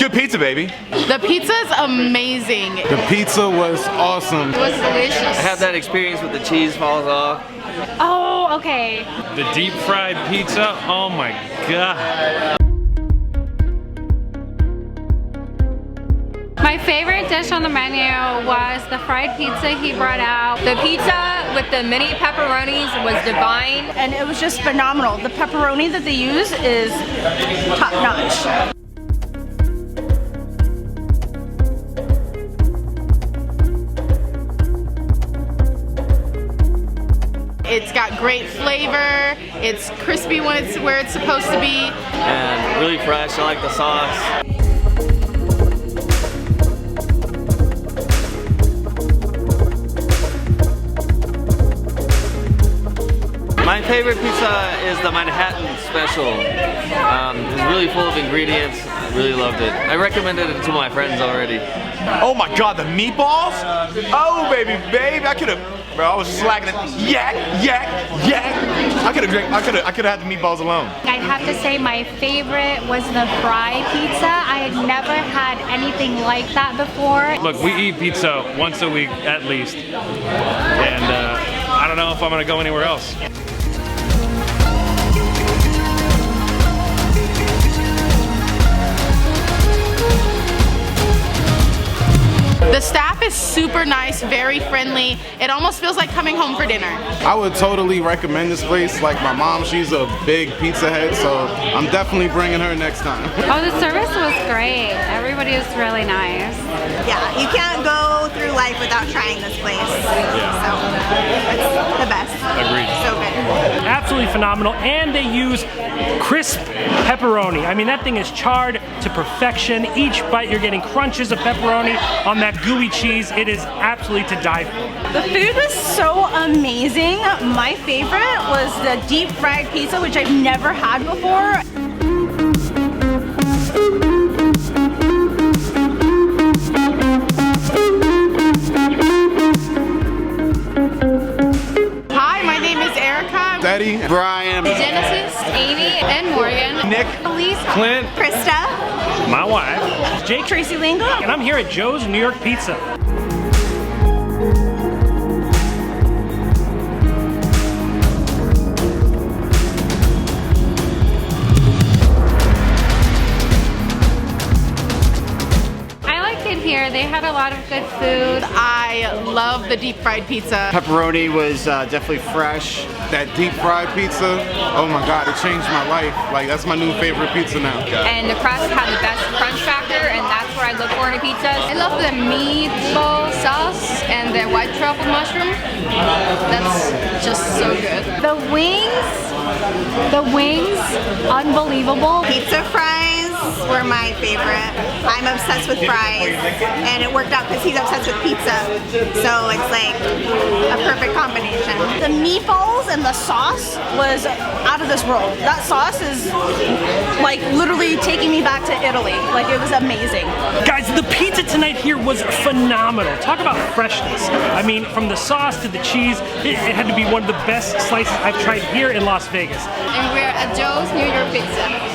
good pizza, baby. The pizza's amazing. The pizza was awesome. It was delicious. I have that experience with the cheese falls off. Oh, okay. The deep fried pizza, oh my god. My favorite dish on the menu was the fried pizza he brought out. The pizza with the mini pepperonis was divine. And it was just phenomenal. The pepperoni that they use is top notch. It's got great flavor. It's crispy when it's where it's supposed to be. And really fresh, I like the sauce. My favorite pizza is the Manhattan Special. It's really full of ingredients. Really loved it. I recommended it to my friends already. Oh my god, the meatballs? Oh baby, I could have, bro, I was slacking it. Yak. I could have had the meatballs alone. I'd have to say my favorite was the fried pizza. I had never had anything like that before. Look, we eat pizza once a week at least. And I don't know if I'm gonna go anywhere else. The staff is super nice, very friendly. It almost feels like coming home for dinner. I would totally recommend this place. Like my mom, she's a big pizza head, so I'm definitely bringing her next time. Oh, the service was great. Everybody was really nice. Yeah, you can't go through life without trying this place. Yeah. So, it's the best. Agreed. So good. Absolutely phenomenal, and they use crisp pepperoni. I mean, that thing is charred to perfection. Each bite you're getting crunches of pepperoni on that gooey cheese. It is absolutely to die for. The food was so amazing. My favorite was the deep fried pizza, which I've never had before. Hi, my name is Erica. Daddy, Brian, Genesis, Amy, and Morgan. Nick, Elise, Clint, Krista, my wife, Jake, Tracy Lingo. and I'm here at Joe's New York Pizza. Here, they had a lot of good food. I love the deep fried pizza. Pepperoni was definitely fresh. that deep fried pizza, oh my god, it changed my life. Like, that's my new favorite pizza now. And the crust had the best crunch factor, and that's what I look for in a pizza. I love the meatball sauce and the white truffle mushroom. That's just so good. The wings, unbelievable. Pizza fries were my favorite. I'm obsessed with fries, and it worked out because he's obsessed with pizza. So it's like a perfect combination. The meatballs and the sauce was out of this world. That sauce is like literally taking me back to Italy. Like, it was amazing. Guys, the pizza tonight here was phenomenal. Talk about freshness. I mean, from the sauce to the cheese, it had to be one of the best slices I've tried here in Las Vegas. And we're at Joe's New York Pizza.